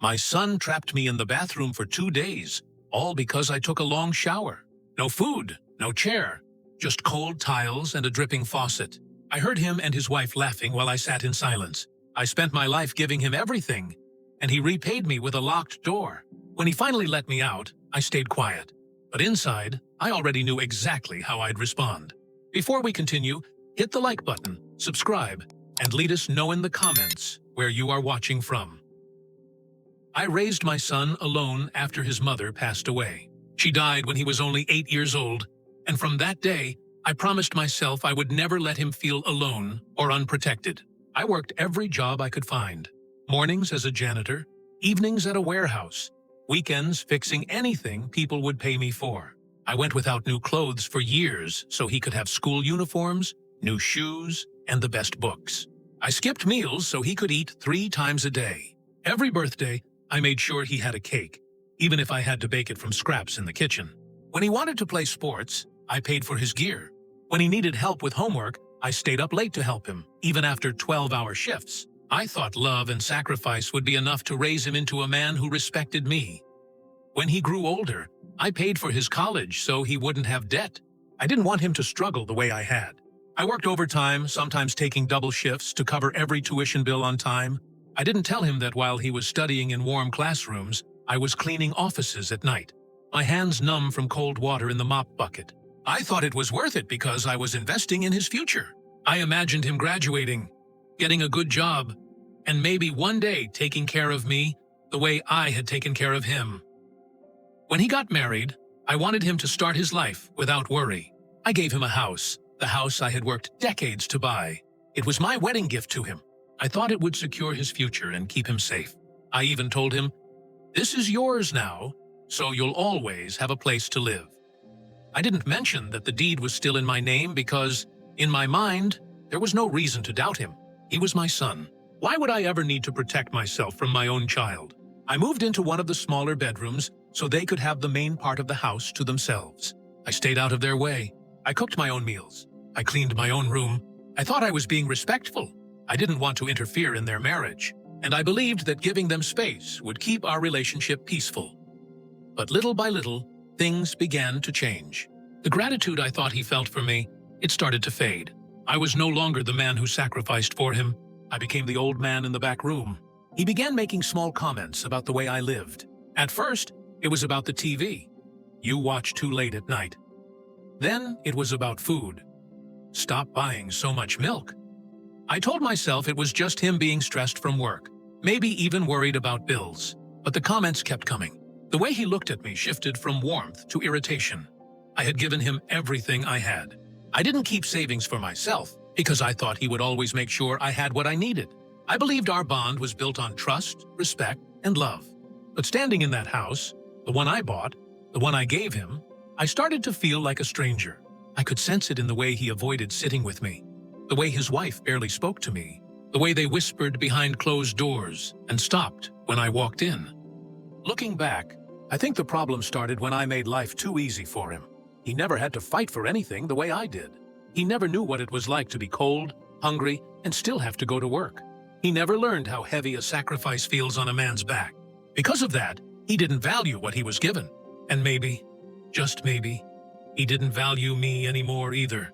My son trapped me in the bathroom for 2 days, all because I took a long shower. No food, no chair, just cold tiles and a dripping faucet. I heard him and his wife laughing while I sat in silence. I spent my life giving him everything, and he repaid me with a locked door. When he finally let me out, I stayed quiet. But inside, I already knew exactly how I'd respond. Before we continue, hit the like button, subscribe, and let us know in the comments where you are watching from. I raised my son alone after his mother passed away. She died when he was only 8 years old, and from that day, I promised myself I would never let him feel alone or unprotected. I worked every job I could find. Mornings as a janitor, evenings at a warehouse, weekends fixing anything people would pay me for. I went without new clothes for years so he could have school uniforms, new shoes, and the best books. I skipped meals so he could eat 3 times a day. Every birthday, I made sure he had a cake, even if I had to bake it from scraps in the kitchen. When he wanted to play sports, I paid for his gear. When he needed help with homework, I stayed up late to help him, even after 12-hour shifts. I thought love and sacrifice would be enough to raise him into a man who respected me. When he grew older, I paid for his college so he wouldn't have debt. I didn't want him to struggle the way I had. I worked overtime, sometimes taking double shifts to cover every tuition bill on time. I didn't tell him that while he was studying in warm classrooms, I was cleaning offices at night, my hands numb from cold water in the mop bucket. I thought it was worth it because I was investing in his future. I imagined him graduating, getting a good job, and maybe one day taking care of me the way I had taken care of him. When he got married, I wanted him to start his life without worry. I gave him a house, the house I had worked decades to buy. It was my wedding gift to him. I thought it would secure his future and keep him safe. I even told him, "This is yours now, so you'll always have a place to live." I didn't mention that the deed was still in my name because, in my mind, there was no reason to doubt him. He was my son. Why would I ever need to protect myself from my own child? I moved into one of the smaller bedrooms so they could have the main part of the house to themselves. I stayed out of their way. I cooked my own meals. I cleaned my own room. I thought I was being respectful. I didn't want to interfere in their marriage, and I believed that giving them space would keep our relationship peaceful. But little by little, things began to change. The gratitude I thought he felt for me, it started to fade. I was no longer the man who sacrificed for him. I became the old man in the back room. He began making small comments about the way I lived. At first, it was about the TV. "You watch too late at night." Then it was about food. "Stop buying so much milk." I told myself it was just him being stressed from work, maybe even worried about bills. But the comments kept coming. The way he looked at me shifted from warmth to irritation. I had given him everything I had. I didn't keep savings for myself because I thought he would always make sure I had what I needed. I believed our bond was built on trust, respect, and love. But standing in that house, the one I bought, the one I gave him, I started to feel like a stranger. I could sense it in the way he avoided sitting with me, the way his wife barely spoke to me, the way they whispered behind closed doors and stopped when I walked in. Looking back, I think the problem started when I made life too easy for him. He never had to fight for anything the way I did. He never knew what it was like to be cold, hungry, and still have to go to work. He never learned how heavy a sacrifice feels on a man's back. Because of that, he didn't value what he was given. And maybe, just maybe, he didn't value me anymore either.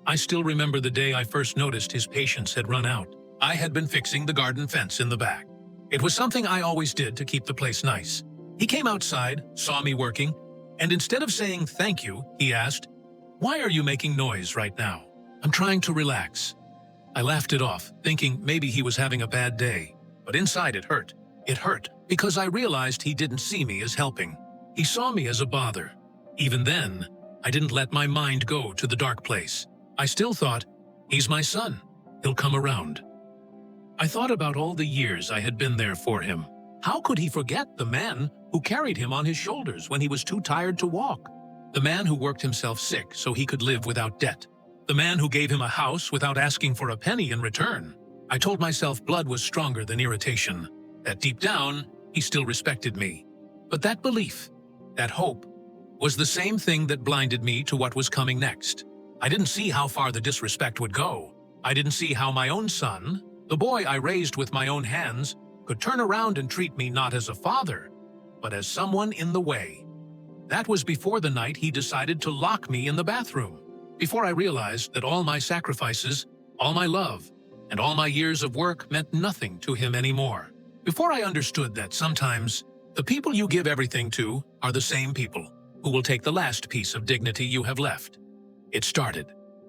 I still remember the day I first noticed his patience had run out. I had been fixing the garden fence in the back. It was something I always did to keep the place nice. He came outside, saw me working, and instead of saying thank you, he asked, "Why are you making noise right now?" "I'm trying to relax." I laughed it off, thinking maybe he was having a bad day. But inside it hurt. It hurt because I realized he didn't see me as helping. He saw me as a bother. Even then, I didn't let my mind go to the dark place. I still thought, he's my son. He'll come around. I thought about all the years I had been there for him. How could he forget the man who carried him on his shoulders when he was too tired to walk? The man who worked himself sick so he could live without debt. The man who gave him a house without asking for a penny in return. I told myself blood was stronger than irritation, that deep down, he still respected me. But that belief, that hope, was the same thing that blinded me to what was coming next. I didn't see how far the disrespect would go. I didn't see how my own son, the boy I raised with my own hands, could turn around and treat me not as a father, but as someone in the way. That was before the night he decided to lock me in the bathroom, before I realized that all my sacrifices, all my love, and all my years of work meant nothing to him anymore. Before I understood that sometimes the people you give everything to are the same people who will take the last piece of dignity you have left. It started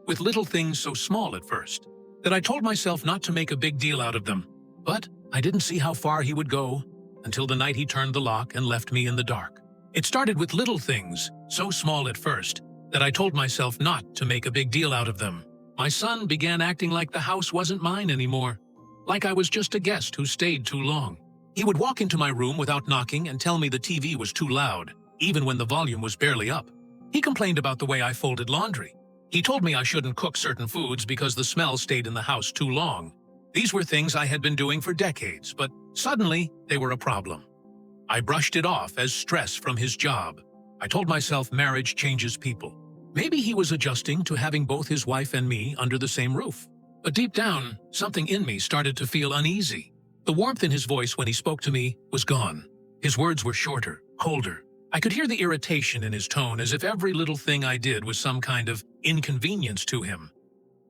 with little things so small at first that I told myself not to make a big deal out of them, but I didn't see how far he would go until the night he turned the lock and left me in the dark. It started with little things so small at first that I told myself not to make a big deal out of them. My son began acting like the house wasn't mine anymore, like I was just a guest who stayed too long. He would walk into my room without knocking and tell me the TV was too loud, even when the volume was barely up. He complained about the way I folded laundry. He told me I shouldn't cook certain foods because the smell stayed in the house too long. These were things I had been doing for decades, but suddenly they were a problem. I brushed it off as stress from his job. I told myself marriage changes people. Maybe he was adjusting to having both his wife and me under the same roof. But deep down, something in me started to feel uneasy. The warmth in his voice when he spoke to me was gone. His words were shorter, colder. I could hear the irritation in his tone, as if every little thing I did was some kind of inconvenience to him.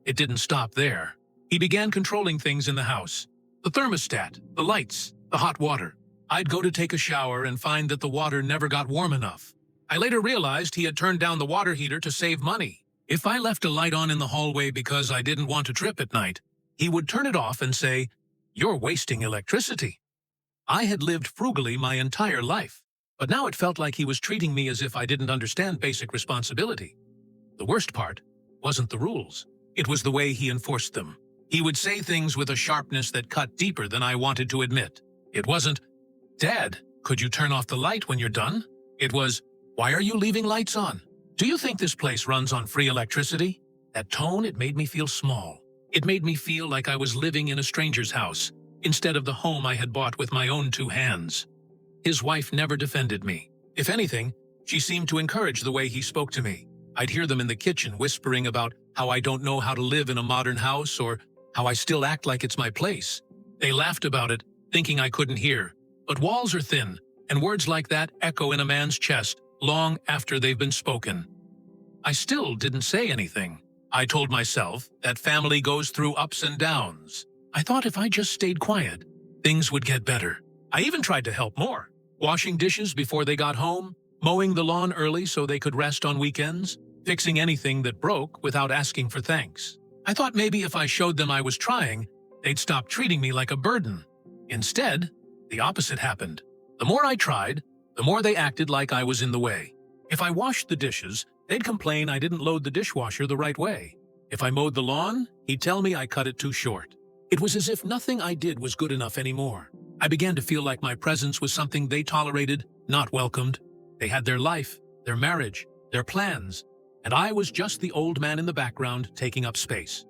It didn't stop there. He began controlling things in the house. The thermostat, the lights, the hot water. I'd go to take a shower and find that the water never got warm enough. I later realized he had turned down the water heater to save money. If I left a light on in the hallway because I didn't want to trip at night, he would turn it off and say, "You're wasting electricity." I had lived frugally my entire life, but now it felt like he was treating me as if I didn't understand basic responsibility. The worst part wasn't the rules. It was the way he enforced them. He would say things with a sharpness that cut deeper than I wanted to admit. It wasn't, "Dad, could you turn off the light when you're done?" It was, "Why are you leaving lights on? Do you think this place runs on free electricity?" That tone, it made me feel small. It made me feel like I was living in a stranger's house, instead of the home I had bought with my own two hands. His wife never defended me. If anything, she seemed to encourage the way he spoke to me. I'd hear them in the kitchen whispering about how I don't know how to live in a modern house or how I still act like it's my place. They laughed about it, thinking I couldn't hear. But walls are thin, and words like that echo in a man's chest long after they've been spoken. I still didn't say anything. I told myself that family goes through ups and downs. I thought if I just stayed quiet, things would get better. I even tried to help more. Washing dishes before they got home, mowing the lawn early so they could rest on weekends, fixing anything that broke without asking for thanks. I thought maybe if I showed them I was trying, they'd stop treating me like a burden. Instead, the opposite happened. The more I tried, the more they acted like I was in the way. If I washed the dishes, they'd complain I didn't load the dishwasher the right way. If I mowed the lawn, he'd tell me I cut it too short. It was as if nothing I did was good enough anymore. I began to feel like my presence was something they tolerated, not welcomed. They had their life, their marriage, their plans, and I was just the old man in the background taking up space.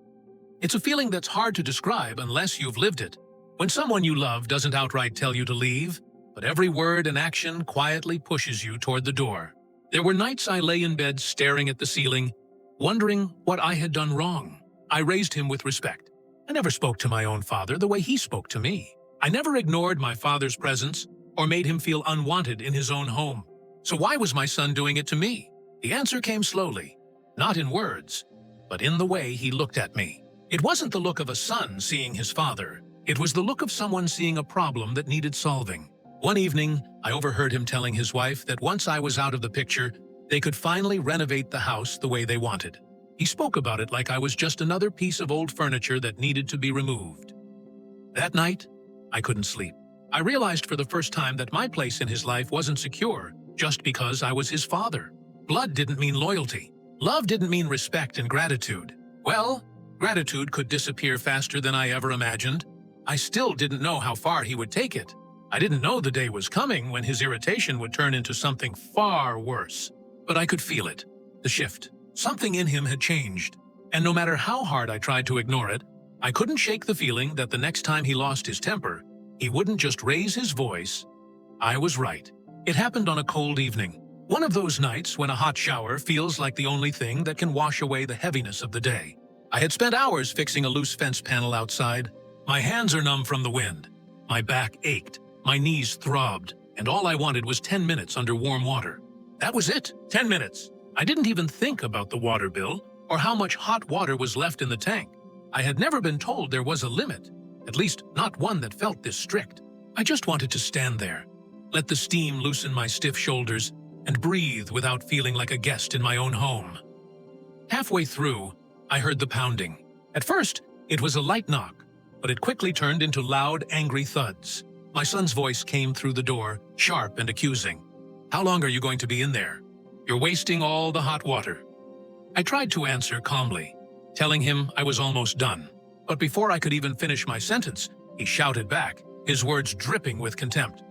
It's a feeling that's hard to describe unless you've lived it. When someone you love doesn't outright tell you to leave, but every word and action quietly pushes you toward the door. There were nights I lay in bed staring at the ceiling, wondering what I had done wrong. I raised him with respect. I never spoke to my own father the way he spoke to me. I never ignored my father's presence or made him feel unwanted in his own home. So why was my son doing it to me? The answer came slowly, not in words, but in the way he looked at me. It wasn't the look of a son seeing his father. It was the look of someone seeing a problem that needed solving. One evening, I overheard him telling his wife that once I was out of the picture, they could finally renovate the house the way they wanted. He spoke about it like I was just another piece of old furniture that needed to be removed. That night, I couldn't sleep. I realized for the first time that my place in his life wasn't secure just because I was his father. Blood didn't mean loyalty. Love didn't mean respect and gratitude. Well, gratitude could disappear faster than I ever imagined. I still didn't know how far he would take it. I didn't know the day was coming when his irritation would turn into something far worse. But I could feel it, the shift. Something in him had changed. And no matter how hard I tried to ignore it, I couldn't shake the feeling that the next time he lost his temper, he wouldn't just raise his voice. I was right. It happened on a cold evening. One of those nights when a hot shower feels like the only thing that can wash away the heaviness of the day. I had spent hours fixing a loose fence panel outside. My hands are numb from the wind. My back ached, my knees throbbed, and all I wanted was 10 minutes under warm water. That was it, 10 minutes. I didn't even think about the water bill or how much hot water was left in the tank. I had never been told there was a limit, at least not one that felt this strict. I just wanted to stand there, let the steam loosen my stiff shoulders, and breathe without feeling like a guest in my own home. Halfway through, I heard the pounding. At first, it was a light knock, but it quickly turned into loud, angry thuds. My son's voice came through the door, sharp and accusing. "How long are you going to be in there? You're wasting all the hot water." I tried to answer calmly, telling him I was almost done. But before I could even finish my sentence, he shouted back, his words dripping with contempt.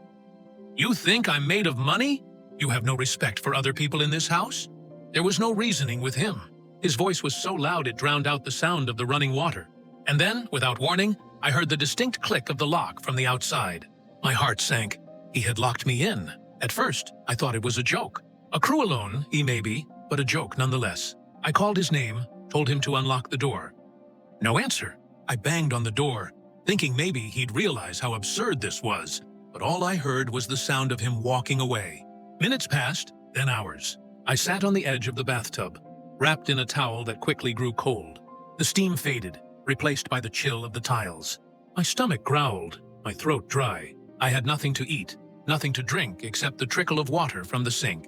"You think I'm made of money? You have no respect for other people in this house?" There was no reasoning with him. His voice was so loud it drowned out the sound of the running water. And then, without warning, I heard the distinct click of the lock from the outside. My heart sank. He had locked me in. At first, I thought it was a joke. A crew alone, he may be, but a joke nonetheless. I called his name, told him to unlock the door. No answer. I banged on the door, thinking maybe he'd realize how absurd this was, but all I heard was the sound of him walking away. Minutes passed, then hours. I sat on the edge of the bathtub, wrapped in a towel that quickly grew cold. The steam faded, replaced by the chill of the tiles. My stomach growled, my throat dry. I had nothing to eat, nothing to drink except the trickle of water from the sink.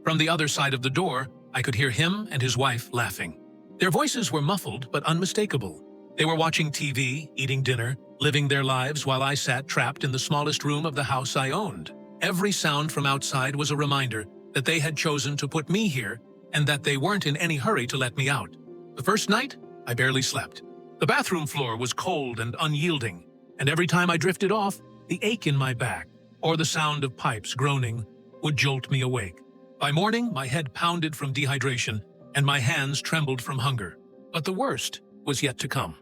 From the other side of the door, I could hear him and his wife laughing. Their voices were muffled but unmistakable. They were watching TV, eating dinner, living their lives while I sat trapped in the smallest room of the house I owned. Every sound from outside was a reminder that they had chosen to put me here and that they weren't in any hurry to let me out. The first night, I barely slept. The bathroom floor was cold and unyielding, and every time I drifted off, the ache in my back or the sound of pipes groaning would jolt me awake. By morning, my head pounded from dehydration and my hands trembled from hunger. But the worst was yet to come.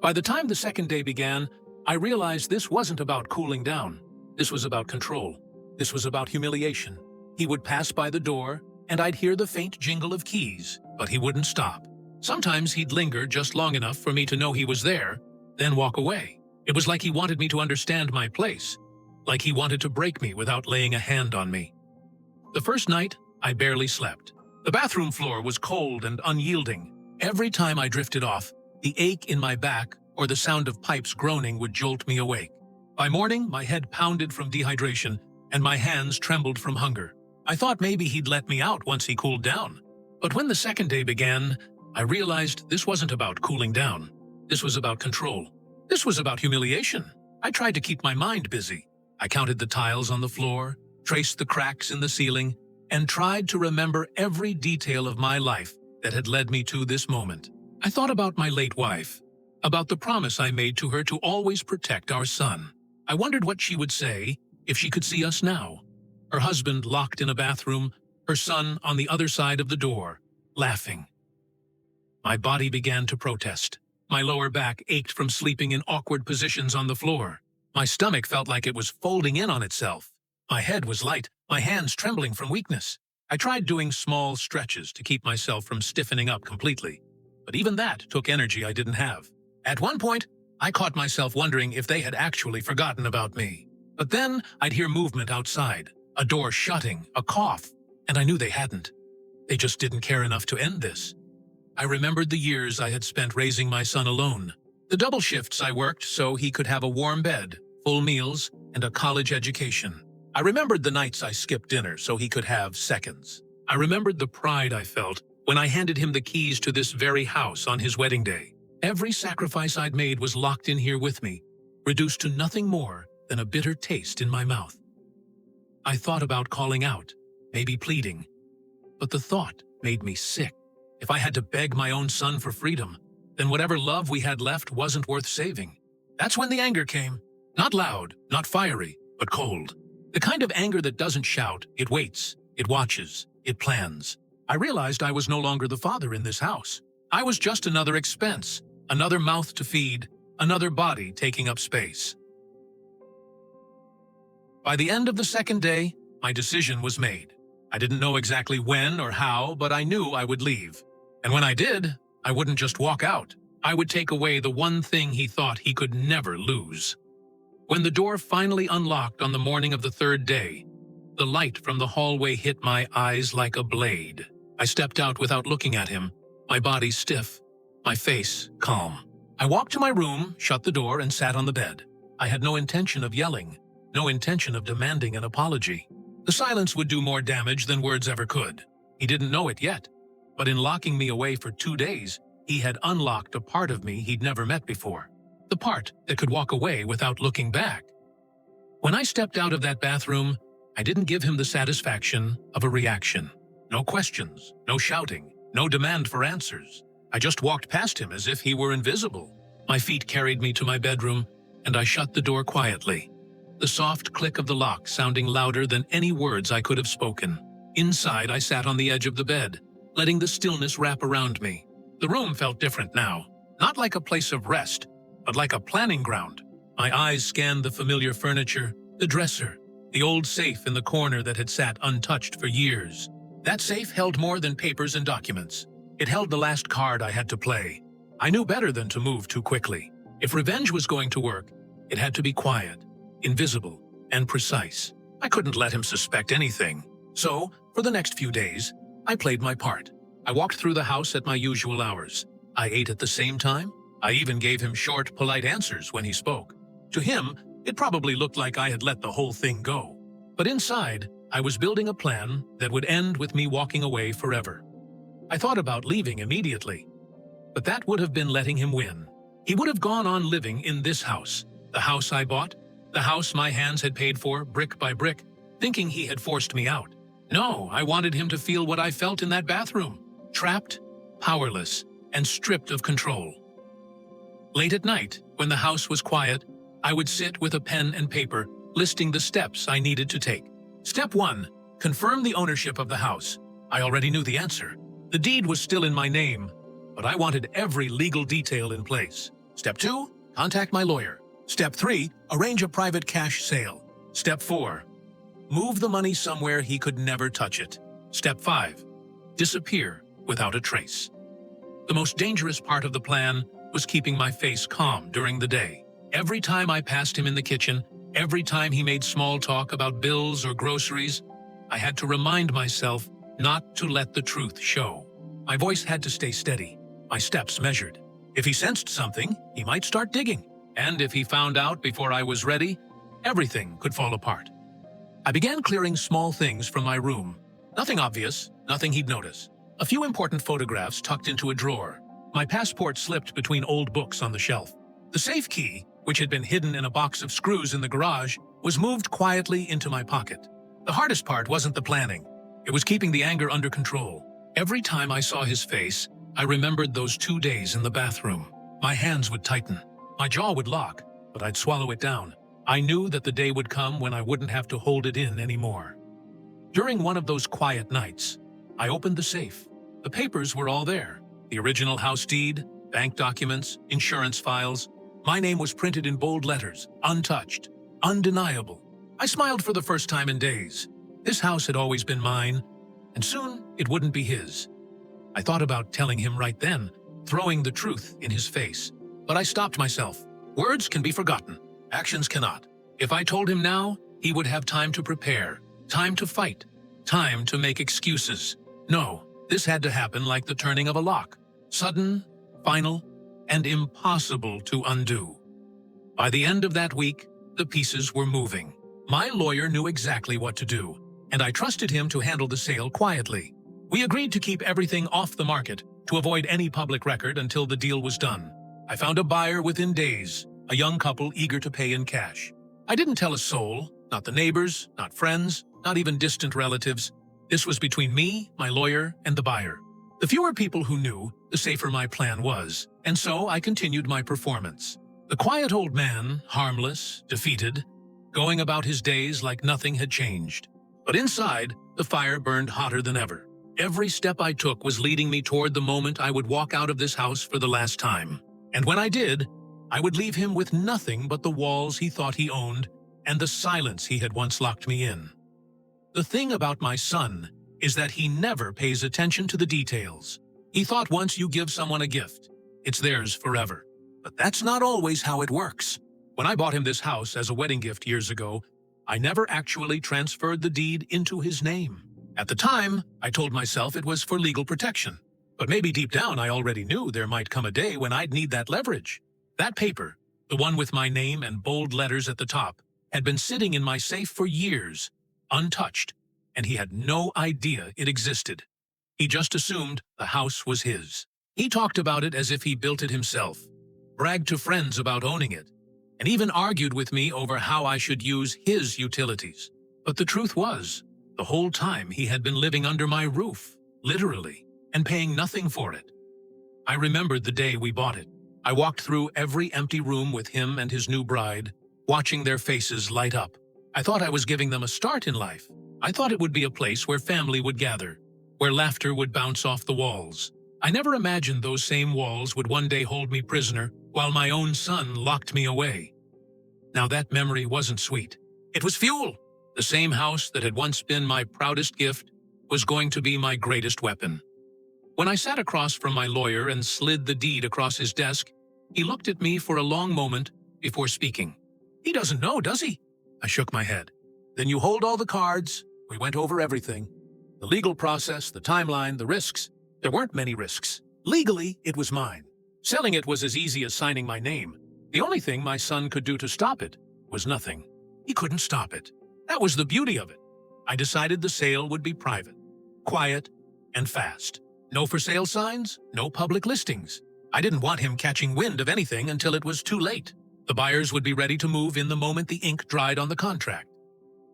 By the time the second day began, I realized this wasn't about cooling down. This was about control. This was about humiliation. He would pass by the door, and I'd hear the faint jingle of keys, but he wouldn't stop. Sometimes he'd linger just long enough for me to know he was there, then walk away. It was like he wanted me to understand my place, like he wanted to break me without laying a hand on me. The first night, I barely slept. The bathroom floor was cold and unyielding. Every time I drifted off, the ache in my back or the sound of pipes groaning would jolt me awake. By morning, my head pounded from dehydration and my hands trembled from hunger. I thought maybe he'd let me out once he cooled down. But when the second day began, I realized this wasn't about cooling down. This was about control. This was about humiliation. I tried to keep my mind busy. I counted the tiles on the floor, traced the cracks in the ceiling, and tried to remember every detail of my life that had led me to this moment. I thought about my late wife, about the promise I made to her to always protect our son. I wondered what she would say if she could see us now. Her husband locked in a bathroom, her son on the other side of the door, laughing. My body began to protest. My lower back ached from sleeping in awkward positions on the floor. My stomach felt like it was folding in on itself. My head was light, my hands trembling from weakness. I tried doing small stretches to keep myself from stiffening up completely, but even that took energy I didn't have. At one point, I caught myself wondering if they had actually forgotten about me. But then I'd hear movement outside, a door shutting, a cough, and I knew they hadn't. They just didn't care enough to end this. I remembered the years I had spent raising my son alone, the double shifts I worked so he could have a warm bed, full meals, and a college education. I remembered the nights I skipped dinner so he could have seconds. I remembered the pride I felt when I handed him the keys to this very house on his wedding day. Every sacrifice I'd made was locked in here with me, reduced to nothing more than a bitter taste in my mouth. I thought about calling out, maybe pleading, but the thought made me sick. If I had to beg my own son for freedom, then whatever love we had left wasn't worth saving. That's when the anger came. Not loud, not fiery, but cold. The kind of anger that doesn't shout, it waits, it watches, it plans. I realized I was no longer the father in this house. I was just another expense, another mouth to feed, another body taking up space. By the end of the second day, my decision was made. I didn't know exactly when or how, but I knew I would leave. And when I did, I wouldn't just walk out. I would take away the one thing he thought he could never lose. When the door finally unlocked on the morning of the third day, the light from the hallway hit my eyes like a blade. I stepped out without looking at him, my body stiff, my face calm. I walked to my room, shut the door, and sat on the bed. I had no intention of yelling, no intention of demanding an apology. The silence would do more damage than words ever could. He didn't know it yet, but in locking me away for 2 days, he had unlocked a part of me he'd never met before. The part that could walk away without looking back. When I stepped out of that bathroom, I didn't give him the satisfaction of a reaction. No questions, no shouting, no demand for answers. I just walked past him as if he were invisible. My feet carried me to my bedroom, and I shut the door quietly. The soft click of the lock sounding louder than any words I could have spoken. Inside, I sat on the edge of the bed, letting the stillness wrap around me. The room felt different now, not like a place of rest, but like a planning ground. My eyes scanned the familiar furniture, the dresser, the old safe in the corner that had sat untouched for years. That safe held more than papers and documents. It held the last card I had to play. I knew better than to move too quickly. If revenge was going to work, it had to be quiet, invisible, and precise. I couldn't let him suspect anything. So, for the next few days, I played my part. I walked through the house at my usual hours. I ate at the same time. I even gave him short, polite answers when he spoke. To him, it probably looked like I had let the whole thing go. But inside, I was building a plan that would end with me walking away forever. I thought about leaving immediately, but that would have been letting him win. He would have gone on living in this house, the house I bought, the house my hands had paid for brick by brick, thinking he had forced me out. No, I wanted him to feel what I felt in that bathroom, trapped, powerless, and stripped of control. Late at night, when the house was quiet, I would sit with a pen and paper, listing the steps I needed to take. Step 1, confirm the ownership of the house. I already knew the answer. The deed was still in my name, but I wanted every legal detail in place. Step 2, contact my lawyer. Step 3, arrange a private cash sale. Step 4, move the money somewhere he could never touch it. Step 5, disappear without a trace. The most dangerous part of the plan was keeping my face calm during the day. Every time I passed him in the kitchen, every time he made small talk about bills or groceries, I had to remind myself not to let the truth show. My voice had to stay steady, my steps measured. If he sensed something, he might start digging. And if he found out before I was ready, everything could fall apart. I began clearing small things from my room. Nothing obvious, nothing he'd notice. A few important photographs tucked into a drawer. My passport slipped between old books on the shelf. The safe key, which had been hidden in a box of screws in the garage, was moved quietly into my pocket. The hardest part wasn't the planning. It was keeping the anger under control. Every time I saw his face, I remembered those 2 days in the bathroom. My hands would tighten. My jaw would lock, but I'd swallow it down. I knew that the day would come when I wouldn't have to hold it in anymore. During one of those quiet nights, I opened the safe. The papers were all there. The original house deed, bank documents, insurance files. My name was printed in bold letters, untouched, undeniable. I smiled for the first time in days. This house had always been mine, and soon it wouldn't be his. I thought about telling him right then, throwing the truth in his face. But I stopped myself. Words can be forgotten. Actions cannot. If I told him now, he would have time to prepare, time to fight, time to make excuses. No, this had to happen like the turning of a lock. Sudden, final, and impossible to undo. By the end of that week, the pieces were moving. My lawyer knew exactly what to do, and I trusted him to handle the sale quietly. We agreed to keep everything off the market to avoid any public record until the deal was done. I found a buyer within days, a young couple eager to pay in cash. I didn't tell a soul, not the neighbors, not friends, not even distant relatives. This was between me, my lawyer, and the buyer. The fewer people who knew, the safer my plan was, and so I continued my performance. The quiet old man, harmless, defeated, going about his days like nothing had changed. But inside, the fire burned hotter than ever. Every step I took was leading me toward the moment I would walk out of this house for the last time. And when I did, I would leave him with nothing but the walls he thought he owned and the silence he had once locked me in. The thing about my son is that he never pays attention to the details. He thought once you give someone a gift, it's theirs forever. But that's not always how it works. When I bought him this house as a wedding gift years ago, I never actually transferred the deed into his name. At the time, I told myself it was for legal protection. But maybe deep down I already knew there might come a day when I'd need that leverage. That paper, the one with my name and bold letters at the top, had been sitting in my safe for years, untouched, and he had no idea it existed. He just assumed the house was his. He talked about it as if he built it himself, bragged to friends about owning it, and even argued with me over how I should use his utilities. But the truth was, the whole time he had been living under my roof, literally, and paying nothing for it. I remembered the day we bought it. I walked through every empty room with him and his new bride, watching their faces light up. I thought I was giving them a start in life. I thought it would be a place where family would gather, where laughter would bounce off the walls. I never imagined those same walls would one day hold me prisoner while my own son locked me away. Now that memory wasn't sweet. It was fuel. The same house that had once been my proudest gift was going to be my greatest weapon. When I sat across from my lawyer and slid the deed across his desk, he looked at me for a long moment before speaking. "He doesn't know, does he?" I shook my head. "Then you hold all the cards." We went over everything. The legal process, the timeline, the risks. There weren't many risks. Legally, it was mine. Selling it was as easy as signing my name. The only thing my son could do to stop it was nothing. He couldn't stop it. That was the beauty of it. I decided the sale would be private, quiet, and fast. No for sale signs, no public listings. I didn't want him catching wind of anything until it was too late. The buyers would be ready to move in the moment the ink dried on the contract.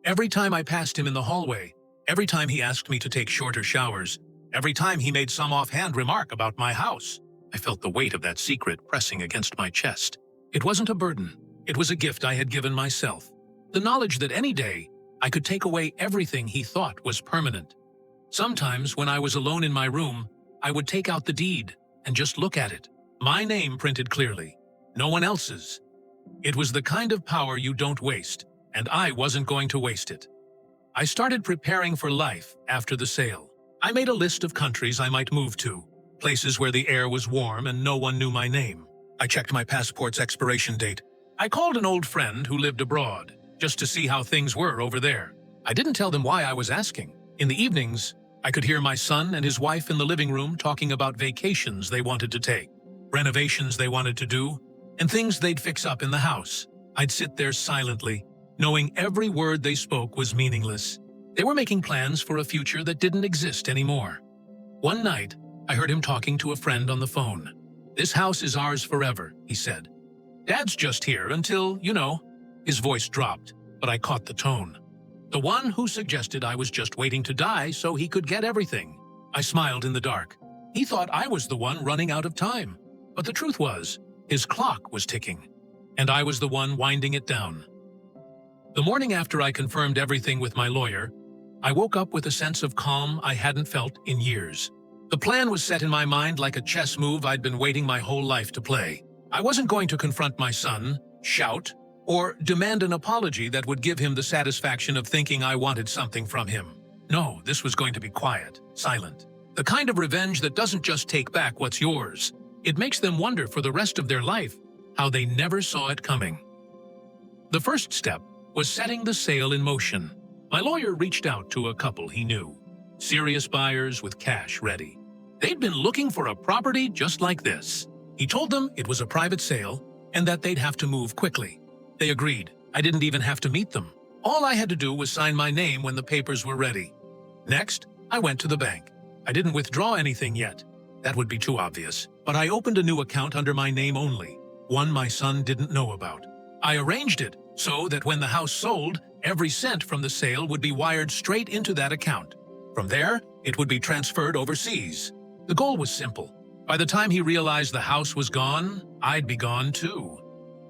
Every time I passed him in the hallway, every time he asked me to take shorter showers, every time he made some offhand remark about my house, I felt the weight of that secret pressing against my chest. It wasn't a burden. It was a gift I had given myself. The knowledge that any day I could take away everything he thought was permanent. Sometimes when I was alone in my room, I would take out the deed and just look at it. My name printed clearly, no one else's. It was the kind of power you don't waste, and I wasn't going to waste it. I started preparing for life after the sale. I made a list of countries I might move to, places where the air was warm and no one knew my name. I checked my passport's expiration date. I called an old friend who lived abroad, just to see how things were over there. I didn't tell them why I was asking. In the evenings, I could hear my son and his wife in the living room talking about vacations they wanted to take, renovations they wanted to do, and things they'd fix up in the house. I'd sit there silently, knowing every word they spoke was meaningless. They were making plans for a future that didn't exist anymore. One night, I heard him talking to a friend on the phone. "This house is ours forever," he said. "Dad's just here until, you know." His voice dropped, but I caught the tone. The one who suggested I was just waiting to die so he could get everything. I smiled in the dark. He thought I was the one running out of time. But the truth was, his clock was ticking, and I was the one winding it down. The morning after I confirmed everything with my lawyer, I woke up with a sense of calm I hadn't felt in years. The plan was set in my mind like a chess move I'd been waiting my whole life to play. I wasn't going to confront my son, shout, or demand an apology that would give him the satisfaction of thinking I wanted something from him. No, this was going to be quiet, silent. The kind of revenge that doesn't just take back what's yours. It makes them wonder for the rest of their life how they never saw it coming. The first step was setting the sale in motion. My lawyer reached out to a couple he knew, serious buyers with cash ready. They'd been looking for a property just like this. He told them it was a private sale and that they'd have to move quickly. They agreed. I didn't even have to meet them. All I had to do was sign my name when the papers were ready. Next, I went to the bank. I didn't withdraw anything yet. That would be too obvious. But I opened a new account under my name only, one my son didn't know about. I arranged it so that when the house sold, every cent from the sale would be wired straight into that account. From there, it would be transferred overseas. The goal was simple. By the time he realized the house was gone, I'd be gone too.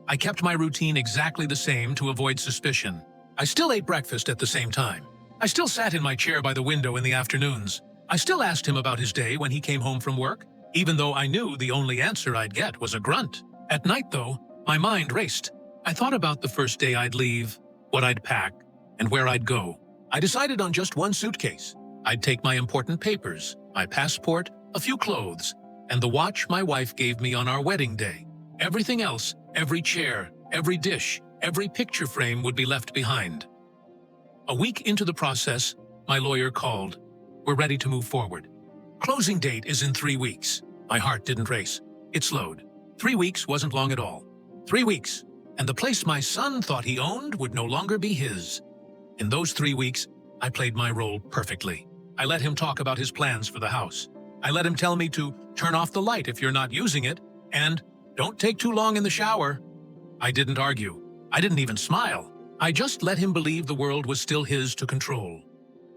I kept my routine exactly the same to avoid suspicion. I still ate breakfast at the same time. I still sat in my chair by the window in the afternoons. I still asked him about his day when he came home from work, even though I knew the only answer I'd get was a grunt. At night, though, my mind raced. I thought about the first day I'd leave, what I'd pack, and where I'd go. I decided on just one suitcase. I'd take my important papers, my passport, a few clothes, and the watch my wife gave me on our wedding day. Everything else, every chair, every dish, every picture frame would be left behind. A week into the process, my lawyer called. We're ready to move forward. Closing date is in 3 weeks. My heart didn't race. It slowed. 3 weeks wasn't long at all. 3 weeks, and the place my son thought he owned would no longer be his. In those 3 weeks, I played my role perfectly. I let him talk about his plans for the house. I let him tell me to turn off the light if you're not using it, and don't take too long in the shower. I didn't argue. I didn't even smile. I just let him believe the world was still his to control.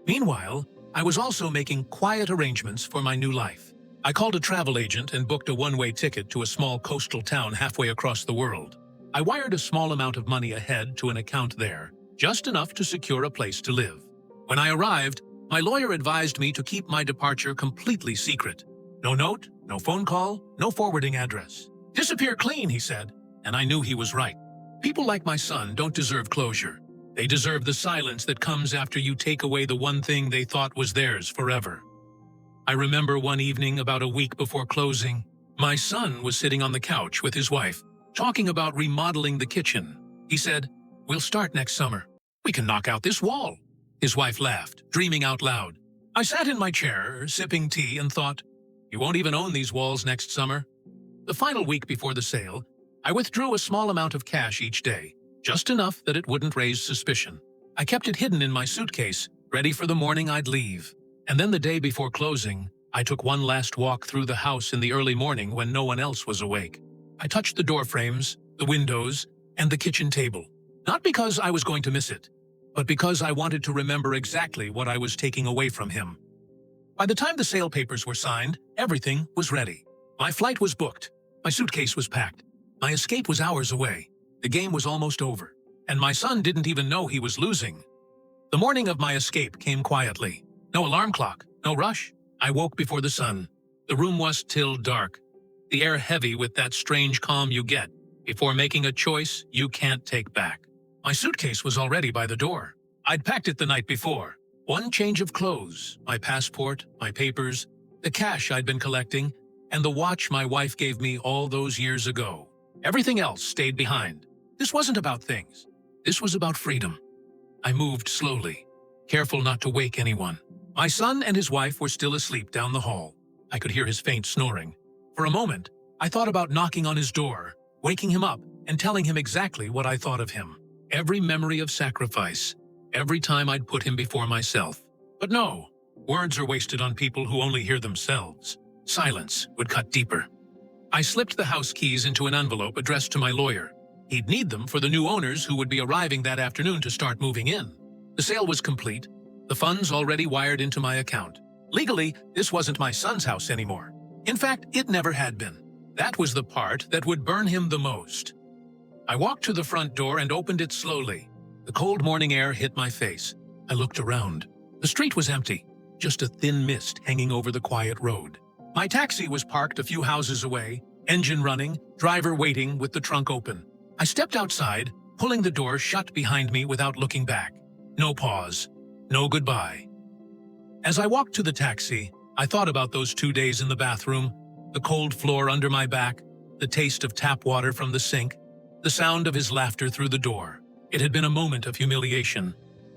Meanwhile, I was also making quiet arrangements for my new life. I called a travel agent and booked a one-way ticket to a small coastal town halfway across the world. I wired a small amount of money ahead to an account there, just enough to secure a place to live. When I arrived, my lawyer advised me to keep my departure completely secret. No note, no phone call, no forwarding address. Disappear clean, he said, and I knew he was right. People like my son don't deserve closure. They deserve the silence that comes after you take away the one thing they thought was theirs forever. I remember one evening about a week before closing, my son was sitting on the couch with his wife, talking about remodeling the kitchen. He said, "We'll start next summer. We can knock out this wall." His wife laughed, dreaming out loud. I sat in my chair, sipping tea, and thought, "You won't even own these walls next summer." The final week before the sale, I withdrew a small amount of cash each day, just enough that it wouldn't raise suspicion. I kept it hidden in my suitcase, ready for the morning I'd leave. And then the day before closing, I took one last walk through the house in the early morning when no one else was awake. I touched the door frames, the windows, and the kitchen table. Not because I was going to miss it, but because I wanted to remember exactly what I was taking away from him. By the time the sale papers were signed, everything was ready. My flight was booked. My suitcase was packed. My escape was hours away. The game was almost over, and my son didn't even know he was losing. The morning of my escape came quietly. No alarm clock, no rush. I woke before the sun. The room was still dark, the air heavy with that strange calm you get before making a choice you can't take back. My suitcase was already by the door. I'd packed it the night before. One change of clothes, my passport, my papers, the cash I'd been collecting, and the watch my wife gave me all those years ago. Everything else stayed behind. This wasn't about things. This was about freedom. I moved slowly, careful not to wake anyone. My son and his wife were still asleep down the hall. I could hear his faint snoring. For a moment, I thought about knocking on his door, waking him up, and telling him exactly what I thought of him. Every memory of sacrifice, every time I'd put him before myself. But no, words are wasted on people who only hear themselves. Silence would cut deeper. I slipped the house keys into an envelope addressed to my lawyer. He'd need them for the new owners who would be arriving that afternoon to start moving in. The sale was complete. The funds already wired into my account. Legally, this wasn't my son's house anymore. In fact, it never had been. That was the part that would burn him the most. I walked to the front door and opened it slowly. The cold morning air hit my face. I looked around. The street was empty, just a thin mist hanging over the quiet road. My taxi was parked a few houses away, engine running, driver waiting with the trunk open. I stepped outside, pulling the door shut behind me without looking back. No pause. No goodbye. As I walked to the taxi, I thought about those 2 days in the bathroom, the cold floor under my back, the taste of tap water from the sink, the sound of his laughter through the door. It had been a moment of humiliation,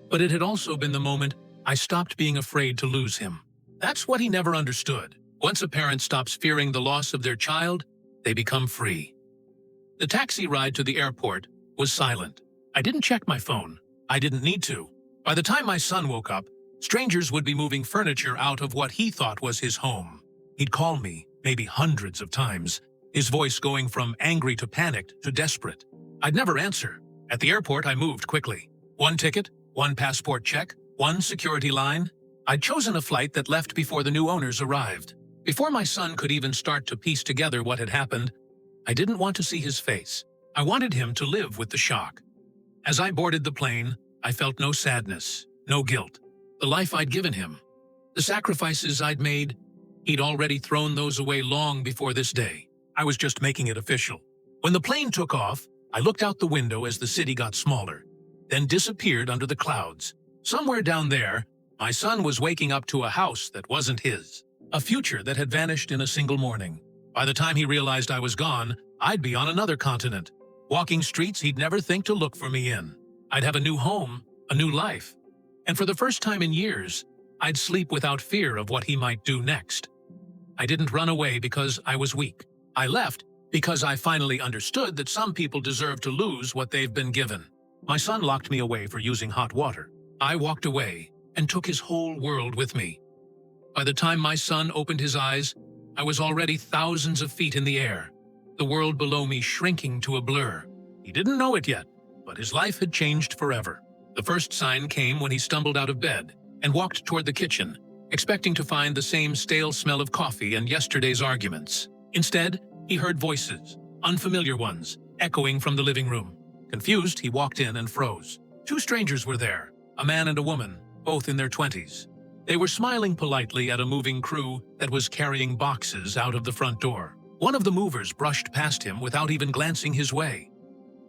but it had also been the moment I stopped being afraid to lose him. That's what he never understood. Once a parent stops fearing the loss of their child, they become free. The taxi ride to the airport was silent. I didn't check my phone. I didn't need to. By the time my son woke up, strangers would be moving furniture out of what he thought was his home. He'd call me, maybe hundreds of times, his voice going from angry to panicked to desperate. I'd never answer. At the airport, I moved quickly. One ticket, one passport check, one security line. I'd chosen a flight that left before the new owners arrived. Before my son could even start to piece together what had happened, I didn't want to see his face. I wanted him to live with the shock. As I boarded the plane, I felt no sadness, no guilt. The life I'd given him, the sacrifices I'd made, he'd already thrown those away long before this day. I was just making it official. When the plane took off, I looked out the window as the city got smaller, then disappeared under the clouds. Somewhere down there, my son was waking up to a house that wasn't his, a future that had vanished in a single morning. By the time he realized I was gone, I'd be on another continent. Walking streets he'd never think to look for me in. I'd have a new home, a new life. And for the first time in years, I'd sleep without fear of what he might do next. I didn't run away because I was weak. I left because I finally understood that some people deserve to lose what they've been given. My son locked me away for using hot water. I walked away and took his whole world with me. By the time my son opened his eyes, I was already thousands of feet in the air, the world below me shrinking to a blur. He didn't know it yet, but his life had changed forever. The first sign came when he stumbled out of bed and walked toward the kitchen, expecting to find the same stale smell of coffee and yesterday's arguments. Instead, he heard voices, unfamiliar ones, echoing from the living room. Confused, he walked in and froze. Two strangers were there, a man and a woman, both in their 20s. They were smiling politely at a moving crew that was carrying boxes out of the front door. One of the movers brushed past him without even glancing his way.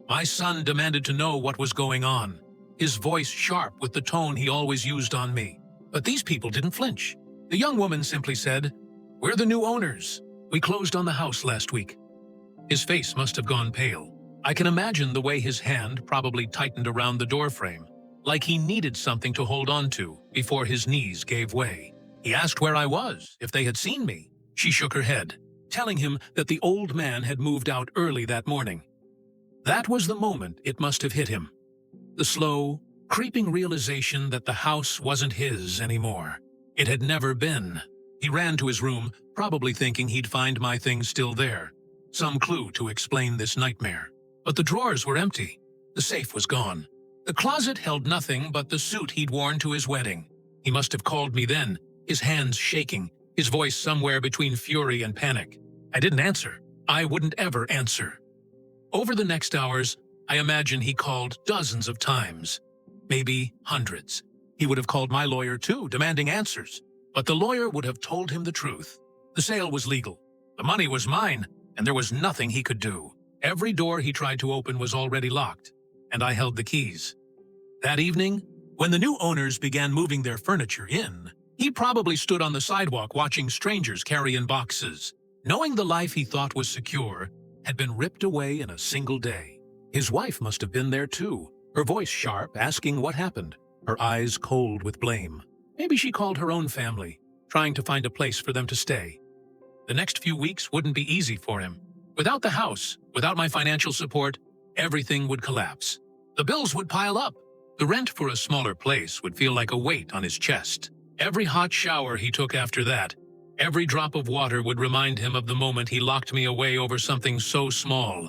My son demanded to know what was going on, his voice sharp with the tone he always used on me. But these people didn't flinch. The young woman simply said, "We're the new owners. We closed on the house last week." His face must have gone pale. I can imagine the way his hand probably tightened around the doorframe, like he needed something to hold on to before his knees gave way. He asked where I was, if they had seen me. She shook her head, telling him that the old man had moved out early that morning. That was the moment it must have hit him. The slow, creeping realization that the house wasn't his anymore. It had never been. He ran to his room, probably thinking he'd find my things still there. Some clue to explain this nightmare. But the drawers were empty. The safe was gone. The closet held nothing but the suit he'd worn to his wedding. He must have called me then, his hands shaking, his voice somewhere between fury and panic. I didn't answer. I wouldn't ever answer. Over the next hours, I imagine he called dozens of times. Maybe hundreds. He would have called my lawyer too, demanding answers. But the lawyer would have told him the truth. The sale was legal. The money was mine, and there was nothing he could do. Every door he tried to open was already locked, and I held the keys. That evening, when the new owners began moving their furniture in, he probably stood on the sidewalk watching strangers carry in boxes, knowing the life he thought was secure had been ripped away in a single day. His wife must have been there too, her voice sharp, asking what happened, her eyes cold with blame. Maybe she called her own family, trying to find a place for them to stay. The next few weeks wouldn't be easy for him. Without the house, without my financial support, everything would collapse. The bills would pile up. The rent for a smaller place would feel like a weight on his chest. Every hot shower he took after that, every drop of water would remind him of the moment he locked me away over something so small.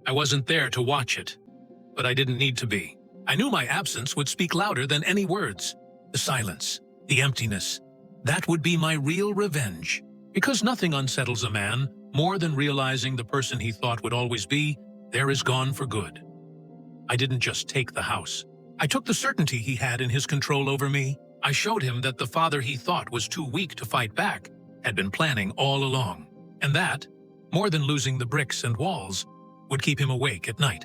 I wasn't there to watch it, but I didn't need to be. I knew my absence would speak louder than any words. The silence, the emptiness, that would be my real revenge. Because nothing unsettles a man more than realizing the person he thought would always be, there is gone for good. I didn't just take the house. I took the certainty he had in his control over me. I showed him that the father he thought was too weak to fight back had been planning all along. And that, more than losing the bricks and walls, would keep him awake at night.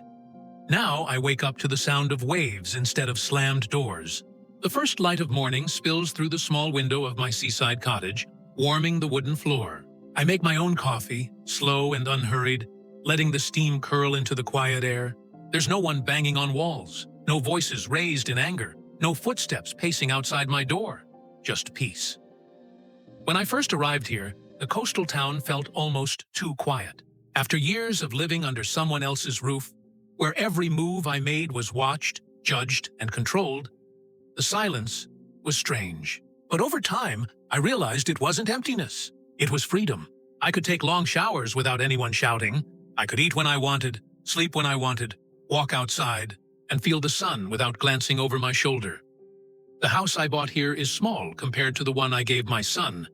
Now I wake up to the sound of waves instead of slammed doors. The first light of morning spills through the small window of my seaside cottage, warming the wooden floor. I make my own coffee, slow and unhurried, letting the steam curl into the quiet air. There's no one banging on walls, no voices raised in anger, no footsteps pacing outside my door, just peace. When I first arrived here, the coastal town felt almost too quiet. After years of living under someone else's roof, where every move I made was watched, judged, and controlled, the silence was strange. But over time, I realized it wasn't emptiness. It was freedom. I could take long showers without anyone shouting. I could eat when I wanted, sleep when I wanted, walk outside, and feel the sun without glancing over my shoulder. The house I bought here is small compared to the one I gave my son,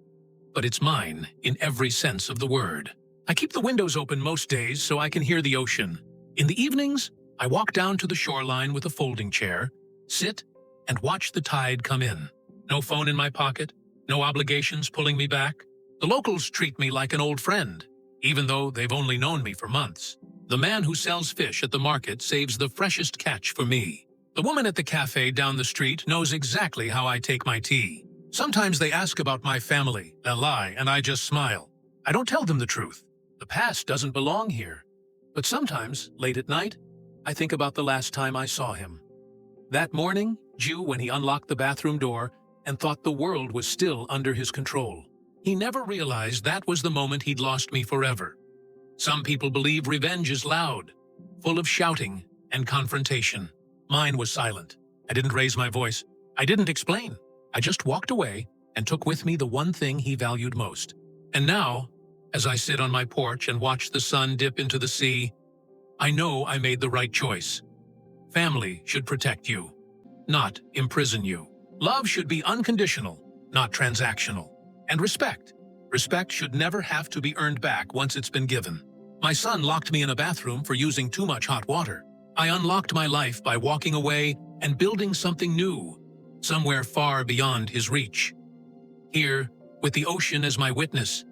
but it's mine in every sense of the word. I keep the windows open most days so I can hear the ocean. In the evenings, I walk down to the shoreline with a folding chair, sit, and watch the tide come in. No phone in my pocket, no obligations pulling me back. The locals treat me like an old friend, even though they've only known me for months. The man who sells fish at the market saves the freshest catch for me. The woman at the cafe down the street knows exactly how I take my tea. Sometimes they ask about my family, they'll lie, and I just smile. I don't tell them the truth. The past doesn't belong here. But sometimes, late at night, I think about the last time I saw him. That morning, due when he unlocked the bathroom door and thought the world was still under his control. He never realized that was the moment he'd lost me forever. Some people believe revenge is loud, full of shouting and confrontation. Mine was silent. I didn't raise my voice. I didn't explain. I just walked away and took with me the one thing he valued most. And now, as I sit on my porch and watch the sun dip into the sea, I know I made the right choice. Family should protect you, not imprison you. Love should be unconditional, not transactional. And respect. Respect should never have to be earned back once it's been given. My son locked me in a bathroom for using too much hot water. I unlocked my life by walking away and building something new, somewhere far beyond his reach. Here, with the ocean as my witness,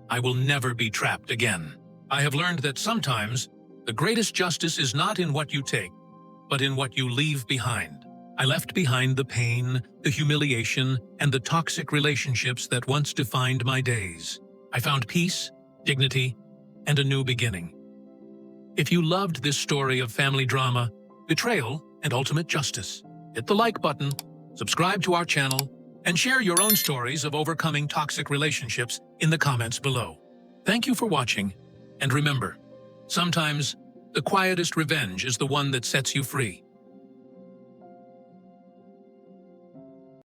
I will never be trapped again. I have learned that sometimes the greatest justice is not in what you take, but in what you leave behind. I left behind the pain, the humiliation, and the toxic relationships that once defined my days. I found peace, dignity, and a new beginning. If you loved this story of family drama, betrayal, and ultimate justice, hit the like button, subscribe to our channel, and share your own stories of overcoming toxic relationships in the comments below. Thank you for watching, and remember, sometimes the quietest revenge is the one that sets you free.